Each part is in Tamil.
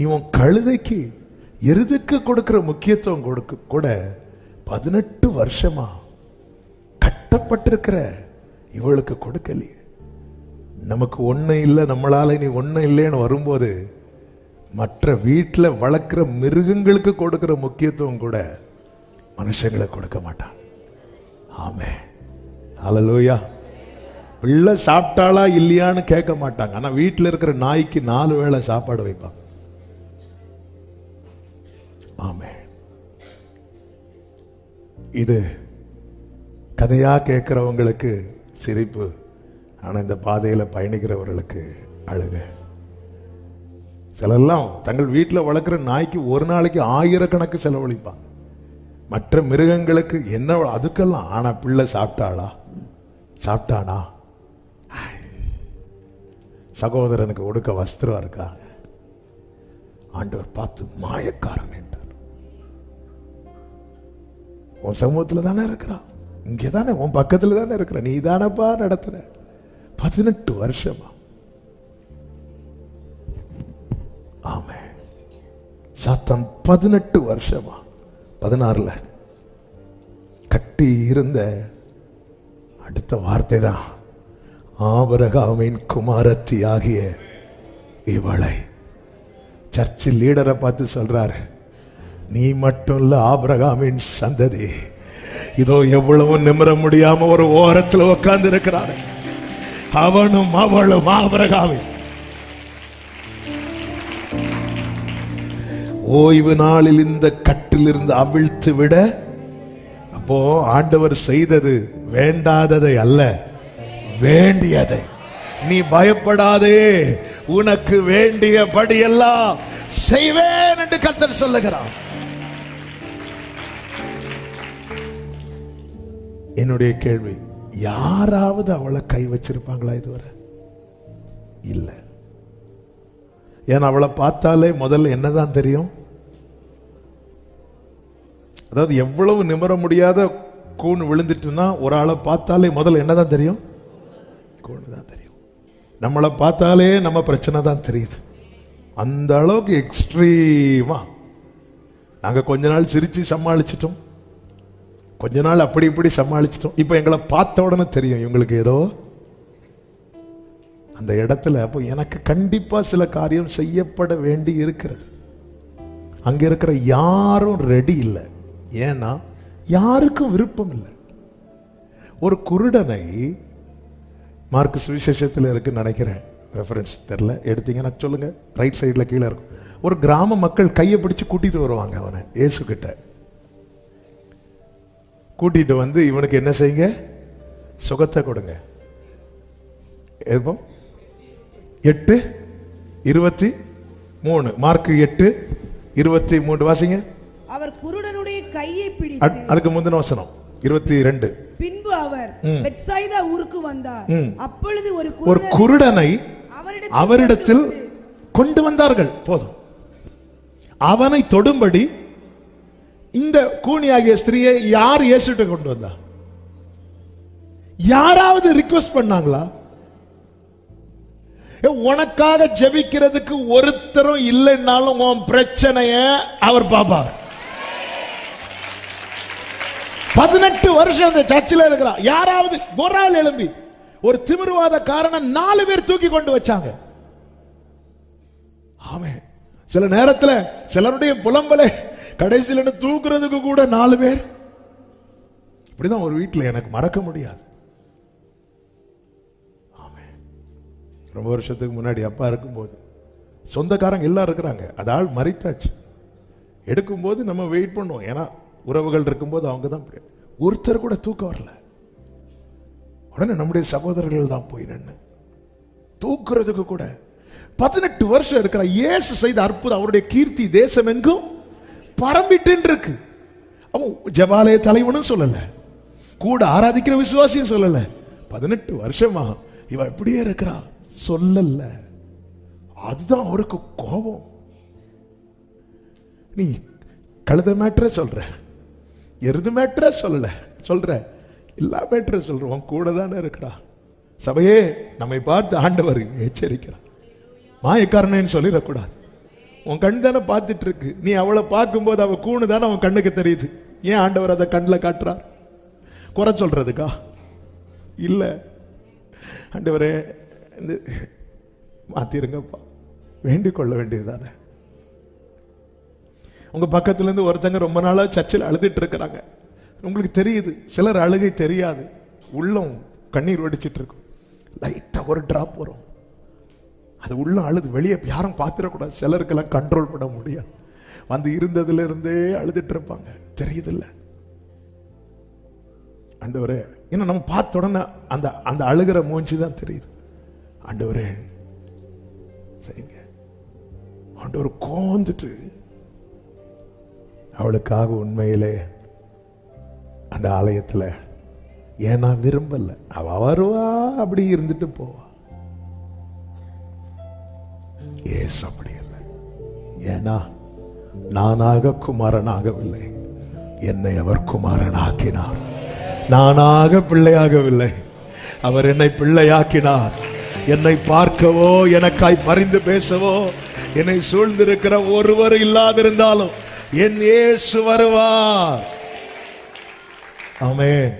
இவன் கழுதைக்கு எருதுக்கு கொடுக்கிற முக்கியத்துவம் கூட 18 வருஷமா கட்டப்பட்டிருக்கிற இவளுக்கு கொடுக்கலையே. நமக்கு ஒண்ணு இல்லை, நம்மளால நீ ஒன்னும் இல்லைன்னு வரும்போது மற்ற வீட்டில் வளர்க்கிற மிருகங்களுக்கு கொடுக்கிற முக்கியத்துவம் கூட மனுஷங்களை கொடுக்க மாட்டான். ஆமென், ஹல்லேலூயா. பிள்ளை சாப்பிட்டாளா இல்லையான்னு கேட்க மாட்டாங்க. ஆனா வீட்டில் இருக்கிற நாய்க்கு 4 வேளை சாப்பாடு வைப்பாங்க. ஆமென். இது கதையா கேட்கிறவங்களுக்கு சிரிப்பு, ஆனா இந்த பாதையில பயணிக்கிறவர்களுக்கு அழுக. சிலெல்லாம் தங்கள் வீட்டில் வளர்க்குற நாய்க்கு ஒரு நாளைக்கு 1000கணக்கு செலவழிப்பாங்க. மற்ற மிருகங்களுக்கு என்ன அதுக்கெல்லாம். ஆனா பிள்ளை சாப்பிட்டானா? சகோதரனுக்கு ஒடுக்க வஸ்திரம் இருக்காங்க. ஆண்டவர் பார்த்து மாயக்காரன் என்றார். உன் சமூகத்தில் தானே இருக்கிறான், இங்கே தானே உன் பக்கத்தில் தானே இருக்கிற, நீ தானப்பா நடத்துற. 18 வருஷமா. ஆமே, சாத்தான் 18 வருஷமா 16ல கட்டி இருந்த அடுத்த வார்த்தை தான் ஆபிரகாமின் குமாரத்தி ஆகிய இவளை. சர்ச்சில் லீடரை பார்த்து சொல்றாரு, நீ மட்டும் இல்ல ஆபிரகாமின் சந்ததி. இதோ எவ்வளவு நிமிர முடியாம ஒரு ஓரத்தில் உட்கார்ந்து இருக்கிறார். அவனும் அவளும் ஆபிரகாமின். ஓய்வு நாளில் இந்த கட்டிலிருந்து அவிழ்த்து விட. அப்போ ஆண்டவர் செய்தது வேண்டாததை அல்ல, வேண்டியதை. நீ பயப்படாதே, உனக்கு வேண்டியபடி எல்லாம் செய்வேன் என்று கர்த்தர் சொல்லுகிறார். என்னுடைய கேள்வி, யாராவது அவளை கை வச்சிருப்பாங்களா இதுவரை? இல்ல. ஏன்னா அவளை பார்த்தாலே முதல்ல என்னதான் தெரியும்? அதாவது எவ்வளவு நிமிர முடியாத கூண் விழுந்துட்டுன்னா ஒரு ஆளை பார்த்தாலே முதல்ல என்னதான் தெரியும்? கூணு தான் தெரியும். நம்மளை பார்த்தாலே நம்ம பிரச்சனை தான் தெரியுது. அந்த அளவுக்கு எக்ஸ்ட்ரீமா. நாங்க கொஞ்ச நாள் சிரிச்சு சமாளிச்சிட்டோம், கொஞ்ச நாள் அப்படி இப்படி சமாளிச்சிட்டோம். இப்ப எங்களை பார்த்த உடனே தெரியும் இவங்களுக்கு ஏதோ அந்த இடத்துல. அப்போ எனக்கு கண்டிப்பா சில காரியம் செய்யப்பட வேண்டி இருக்கிறது. அங்க இருக்கிற யாரும் ரெடி இல்லை. ஏன்னா யாருக்கும் விருப்பம் இல்லை. ஒரு குருடனை, மார்க் சுவிசேஷத்தில் இருக்கு நினைக்கிறேன், ரெஃபரன்ஸ் தெரியல, எடுத்தீங்கன்னா சொல்லுங்க, ரைட் சைடில் கீழே இருக்கும். ஒரு கிராம மக்கள் கையை பிடிச்சு கூட்டிட்டு வருவாங்க அவனை இயேசு கிட்ட. கூட்டிட்டு வந்து இவனுக்கு என்ன செய்யுங்க? சுகத்தை கொடுங்க. 8:23 மார்க் 8:23 வாசிங்க. அவர் குருடனுடைய கையை பிடித்து, அதுக்கு முந்தின வசனம் 22. பின்பு அவர் பெத்சாய்தா ஊருக்கு வந்தார். அப்பொழுது ஒரு குருடனை அவரிடத்தில் கொண்டு வந்தார்கள். போதும். அவனை தொடும்படி இந்த கூனியாகிய ஸ்திரியை யார் இயேசுட்ட கொண்டு வந்தா? யாராவது ரிக்வெஸ்ட் பண்ணாங்களா? உனக்காக ஜெபிக்கிறதுக்கு ஒருத்தரும் இல்லைன்னாலும் உன் பிரச்சனைய அவர் பாப்பார். 18 வருஷம் அந்த சர்ச்சில் இருக்கிறான். யாராவது ஒரு ஆள் எழும்பி ஒரு திமிர்வாத காரணம் 4 பேர் தூக்கி கொண்டு வச்சாங்க. ஆமே, சில நேரத்தில் சிலருடைய புலம்பலை கடைசியில் தூக்குறதுக்கு கூட 4 பேர். இப்படிதான் ஒரு வீட்டில் எனக்கு மறக்க முடியாது. ரொம்ப வருஷத்துக்கு முன்னாடி அப்பா இருக்கும்போது சொந்தக்காரங்க எல்லாம் இருக்கிறாங்க. அது ஆள் மறித்தாச்சு. எடுக்கும்போது நம்ம வெயிட் பண்ணுவோம், ஏன்னா உறவுகள் இருக்கும்போது அவங்க தான். ஒருத்தர் கூட தூக்க வரல. உடனே நம்முடைய சகோதரர்கள் தான் போய் நின்று தூக்குறதுக்கு கூட. 18 வருஷம் இருக்கிற இயேசு செய்த அற்புதம், அவருடைய கீர்த்தி தேசம் எங்கும் பரம்பிட்டு இருக்கு. அவன் ஜெபாலய தலைவனும் சொல்லல, கூட ஆராதிக்கிற விசுவாசியும் சொல்லல. 18 வருஷமா இவ இப்படியே இருக்கிறா சொல்லல. அதுதான் அவருக்கு கோபம். நீ கழுத மேட்ர சொல்ற, எருது மேட்ர சொல்லல, சொல்ற எல்லா மேட்ர சொல்ற, உன் கூட தானே இருக்கிறா. சபையே, நம்மை பார்த்து ஆண்டவர் எச்சரிக்கிறார். மாயக்காரனேன்னு சொல்லிடக்கூடாது. உன் கண் தானே பார்த்துட்டு இருக்கு. நீ அவளை பார்க்கும்போது அவ கூணு தானே அவன் கண்ணுக்கு தெரியுது. ஏன் ஆண்டவர் அதை கண்ணில் காட்டுறார்? குறை சொல்றதுக்கா? இல்லை. ஆண்டவரே இந்த மாத்திருங்கப்பா, வேண்டிக் கொள்ள வேண்டியது தானே. உங்க பக்கத்துல இருந்து ஒருத்தங்க ரொம்ப நாளா சர்ச்சில் அழுதுட்டு இருக்கிறாங்க. உங்களுக்கு தெரியுது, சிலர் அழுகை தெரியாது, உள்ளம் கண்ணீர் வடிச்சிட்டு இருக்கும். லைட்டா ஒரு டிராப் வரும், அது உள்ள அழுது வெளியே யாரும் பார்த்துடக்கூடாது. சிலருக்கெல்லாம் கண்ட்ரோல் பண்ண முடியாது, வந்து இருந்ததுல இருந்தே அழுதுட்டு இருப்பாங்க. தெரியுதில்ல ஆண்டவரே? ஏன்னா நம்ம பார்த்த உடனே அந்த அந்த அழுகிற மூஞ்சி தான் தெரியுது. ஆண்டவரே சரிங்க. ஆண்டவர் கோந்துட்டு அவளுக்காக உண்மையிலே அந்த ஆலயத்தில், ஏன்னா விரும்பல, அவ வருவா அப்படி இருந்துட்டு போவா. ஏசு அப்படி இல்லை. ஏன்னா நானாக குமாரன் ஆகவில்லை, என்னை அவர் குமாரன் ஆக்கினார். நானாக பிள்ளையாகவில்லை, அவர் என்னை பிள்ளையாக்கினார். என்னை பார்க்கவோ எனக்காய் பரிந்து பேசவோ என்னை சூழ்ந்திருக்கிற ஒருவர் இல்லாதிருந்தாலும் என் இயேசு வருவார். ஆமென்,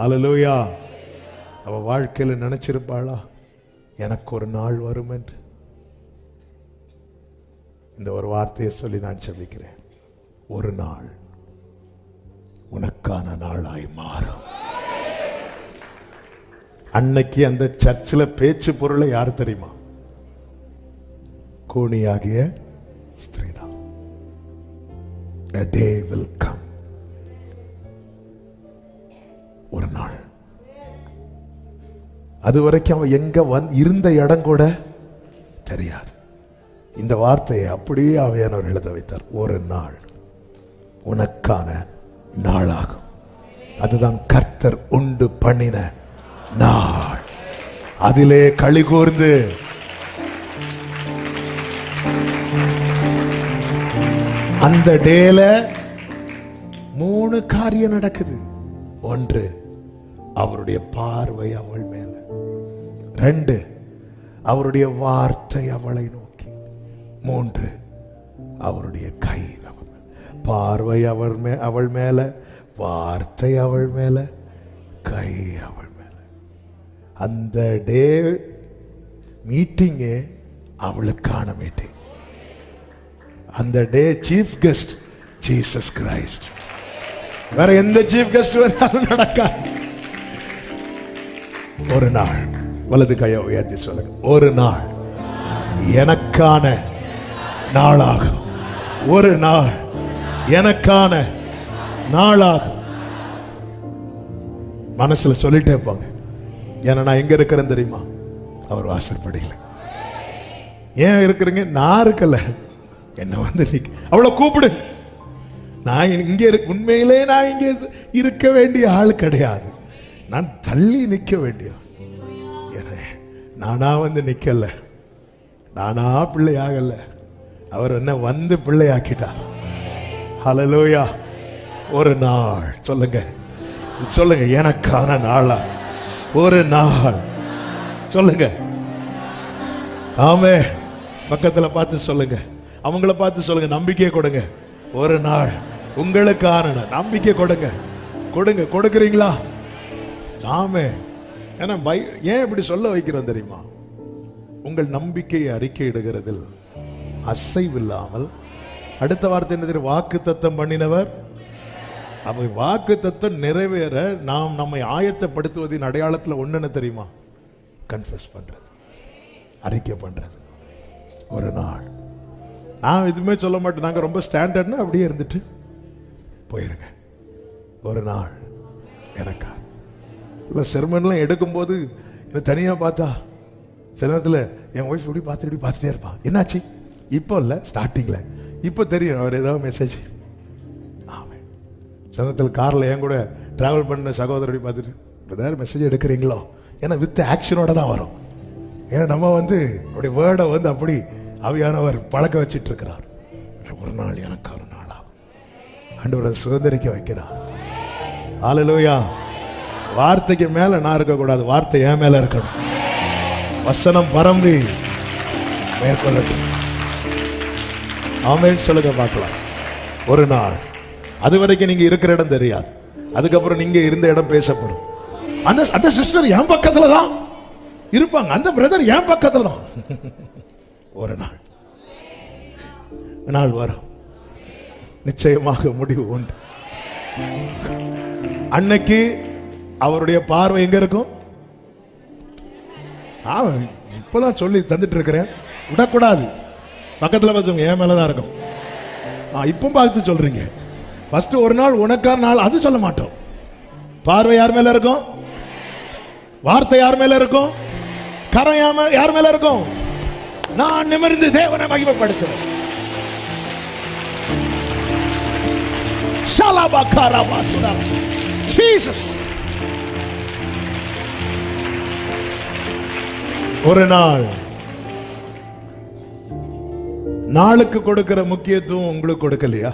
அல்லேலூயா. அவ வாழ்க்கையில் நினைச்சிருப்பாளா, எனக்கு ஒரு நாள் வரும் என்று? இந்த ஒரு வார்த்தையை சொல்லி நான் ஜெபிக்கிறேன். ஒரு நாள் உனக்கான நாளாய் மாறும். அன்னைக்கு அந்த சர்ச்சில் பேச்சு பொருளை யார் தெரியுமா? கோணியாகிய ஸ்திரீதான். A day will come. ஒரு நாள். அது வரைக்கும் அவன் எங்க இருந்த இடம் கூட தெரியாது. இந்த வார்த்தையை அப்படியே ஆவியானவர் எழுத வைத்தார். ஒரு நாள் உனக்கான நாளாகும். அதுதான் கர்த்தர் உண்டு பண்ணின நாள். அதிலே களி கூர்ந்து அந்த டேல 3 காரியம் நடக்குது. 1, அவருடைய பார்வை அவள் மேல. 2, அவருடைய வார்த்தை அவளை நோக்கி. 3, அவருடைய கை அவள் மேல. பார்வை அவள் மேல, வார்த்தை அவள் மேல, கை அவள் மேல. அந்த டே மீட்டிங்கே அவளுக்கான மீட்டிங். அந்த டே சீஃப் கெஸ்ட் ஜீசஸ் கிரைஸ்ட். வேற எந்த சீஃப் கெஸ்ட் வந்தாலும் நடக்காது. ஒரு நாள், வலது கையை உயர்த்தி சொல்லுங்க, ஒரு நாள் எனக்கான நாளாகும். ஒரு நாள் எனக்கான நாளாகும். மனசுல சொல்லிட்டே இருப்பாங்க. ஏன்னா நான் எங்க இருக்கிறேன்னு தெரியுமா? அவர் வாசற்படியில். ஏன் இருக்கிறீங்க? நான் இருக்கல, என்ன வந்து அவளை கூப்பிடு. நான் இங்க உண்மையிலே நான் இங்க இருக்க வேண்டிய ஆள் கிடையாது. நான் தள்ளி நிக்க வேண்டிய. நானா வந்து நிக்கல, நானா பிள்ளையாகல, அவர் என்ன வந்து பிள்ளையாக்கிட்டார். ஹல்லேலூயா. ஒரு நாள் சொல்லுங்க, சொல்லுங்க, எனக்கான நாளா ஒரு நாள் சொல்லுங்க. ஆமே. பக்கத்துல பார்த்து சொல்லுங்க, அவங்கள பார்த்து சொல்லுங்க, நம்பிக்கை கொடுங்க. ஒரு நாள் உங்களுக்கான நம்பிக்கை கொடுங்க. கொடுங்க, கொடுக்குறீங்களா? ஆமே. ஏன்னா ஏன் இப்படி சொல்ல வைக்கிறோம் தெரியுமா? உங்கள் நம்பிக்கையை அறிக்கையிடுகிறதில் அசைவில்லாமல், அடுத்த வார்த்தை என்ன தெரியும்? வாக்கு தத்தம் பண்ணினவர். அப்ப வாக்கு தத்தம் நிறைவேற நாம் நம்மை ஆயத்தப்படுத்துவதின் அடையாளத்தில் ஒண்ணு என்ன தெரியுமா? கன்ஃபஸ் பண்றது, அறிக்கை பண்றது. ஒரு நாள் நான் எதுவுமே சொல்ல மாட்டேன், நாங்கள் ரொம்ப ஸ்டாண்டர்ட்னா அப்படியே இருந்துட்டு போயிருங்க. ஒரு நாள் எனக்கா இல்லை. செர்மன்லாம் எடுக்கும்போது என்னை தனியாக பார்த்தா சில நேரத்தில் என் ஒய்ஃப் இப்படி பார்த்துட்டே இருப்பான். என்னாச்சு? இப்போ இல்லை, ஸ்டார்டிங்கில். இப்போ தெரியும் அவர் ஏதாவது மெசேஜ். ஆமாம். சில நேரத்தில் காரில் என் கூட ட்ராவல் பண்ண சகோதரடி பார்த்துட்டு ஏதாவது மெசேஜ் எடுக்கிறீங்களோ? ஏன்னா வித் ஆக்ஷனோட தான் வரும். ஏன்னா நம்ம வந்து அப்படி வேர்டை வந்து அப்படி ஆவியானவர் பழக்க வச்சிட்டு இருக்கிறார். ஒரு நாள் எனக்கு ஒரு நாளா ஆண்டவர் சுதந்திரிக்க வைக்கிறார். ஹல்லேலூயா. வார்த்தைக்கு மேல நான் இருக்கக்கூடாது, வார்த்தை என் மேல இருக்கணும். வசனம் பரம்பி மேற்கொள்ளட்டும். ஆமென் சொல்லுங்க பார்க்கலாம். ஒரு நாள் அது வரைக்கும் நீங்க இருக்கிற இடம் தெரியாது, அதுக்கப்புறம் நீங்க இருந்த இடம் பேசப்படும். அந்த சிஸ்டர் என் பக்கத்துல தான் இருப்பாங்க, அந்த பிரதர் என் பக்கத்துல தான். ஒரு நாள் வரும், நிச்சயமாக முடிவு உண்டு. அன்னைக்கு அவருடைய பார்வை எங்க இருக்கும்? இப்பதான் சொல்லி தந்துட்டு இருக்கிறேன், விடக்கூடாது. பக்கத்துல பார்த்து என் மேலதான் இருக்கும். இப்போ பார்த்து சொல்றீங்க. ஃபர்ஸ்ட் ஒரு நாள் உனக்கான நாள், அது சொல்ல மாட்டோம். பார்வை யார் மேல இருக்கும்? வார்த்தை யார் மேல இருக்கும்? கரம் யார் மேல இருக்கும்? நான் நிமிர்ந்து தேவனை மகிமைப்படுத்துவேன். ஜீசஸ். ஒரு நாளுக்கு கொடுக்கிற முக்கியத்துவம் உங்களுக்கு கொடுக்கலையா?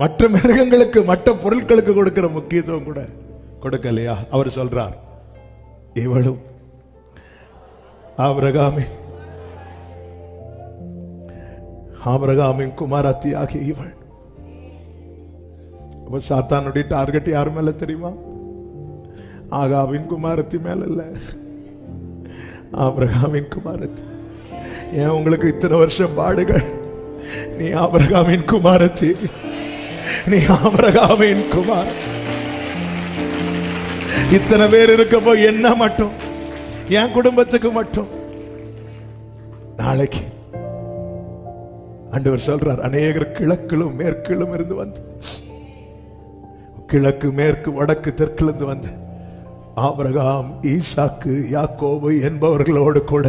மற்ற மிருகங்களுக்கு மற்ற பொருட்களுக்கு கொடுக்கிற முக்கியத்துவம் கூட கொடுக்கலையா? அவர் சொல்றார், இவளும் ஆபிரகாமின் குமாரத்தி ஆகிய இவள். சாத்தானுடைய டார்கெட் யார் மேல தெரியுமா? ஆகாவின் குமாரத்தி மேல இல்ல, ஆபிரகாமின் குமாரத்தி. ஏன் உங்களுக்கு இத்தனை வருஷம் பாடுகள்? நீ ஆபிரகாமின் குமாரத்தி, நீ ஆபிரகாமின் குமார். இத்தனை பேர் இருக்கப்போ என்ன மட்டும், என் குடும்பத்துக்கு மட்டும் நாளைக்கு ஆண்டவர் சொல்றார், அநேகர் கிழக்கிலும் மேற்கிலும் இருந்து வந்து, கிழக்கு மேற்கு வடக்கு தெற்கிலிருந்து வந்து ஆபிரகாம், ஈசாக்கு, யாக்கோபு என்பவர்களோடு கூட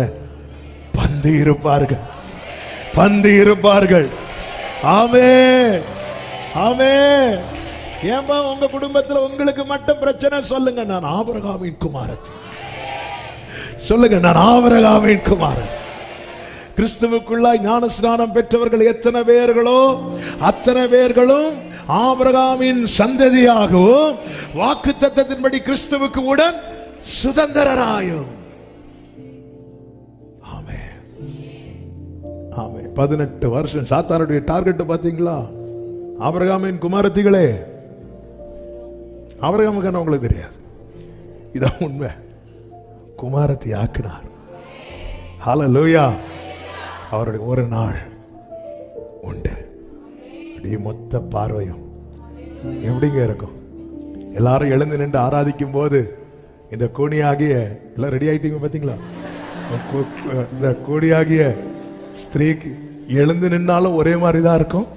பந்தி இருப்பார்கள். ஆமென், ஆமென். ஏன்பா உங்க குடும்பத்துல உங்களுக்கு மட்டும் பிரச்சனை? சொல்லுங்க, நான் ஆபிரகாமின் குமாரத்தி. சொல்லுங்க, நான் ஆபிரகாமின் குமாரன். கிறிஸ்துவுக்குள்ளாய் ஞான ஸ்நானம் பெற்றவர்கள் எத்தனை பேர்களோ அத்தனை பேர்களும் ஆபிரகாமின் சந்ததியாகவும் வாக்குத்தத்தத்தின்படி கிறிஸ்துவுக்கு உடன் சுதந்திரராயும். ஆமென், ஆமென். 18 வருஷம் சாத்தானுடைய டார்கெட் பாத்தீங்களா? ஆபிரகாமின் குமாரத்திகளே. ஆபிரகாமுக்கான உங்களுக்கு தெரியாது, இதான் உண்மை. குமாரத்தி ஆக்கினார். ஹல்லேலூயா. அவருடைய ஒரு நாள் உண்டு. மொத்த பார்வையும் எப்படிங்க இருக்கும்? எல்லாரும் எழுந்து நின்று ஆராதிக்கும் போது இந்த கூனியாகிய, எல்லாம் ரெடி ஆயிட்டீங்க பாத்தீங்களா? இந்த கூனியாகிய ஸ்திரீக்கு எழுந்து நின்னாலும் ஒரே மாதிரி தான் இருக்கும்.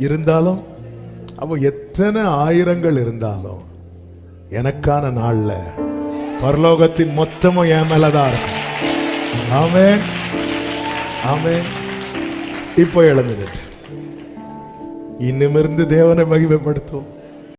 இருந்தாலும் அப்போ எத்தனை ஆயிரங்கள் இருந்தாலும் எனக்கான நாள்ல பரலோகத்தின் மொத்தமும் என் மேலதான் இருக்கும். ஆமென், ஆமென். இப்போ எழுந்து நின்று இன்னுமிருந்து தேவனை மகிமைப்படுத்தும்.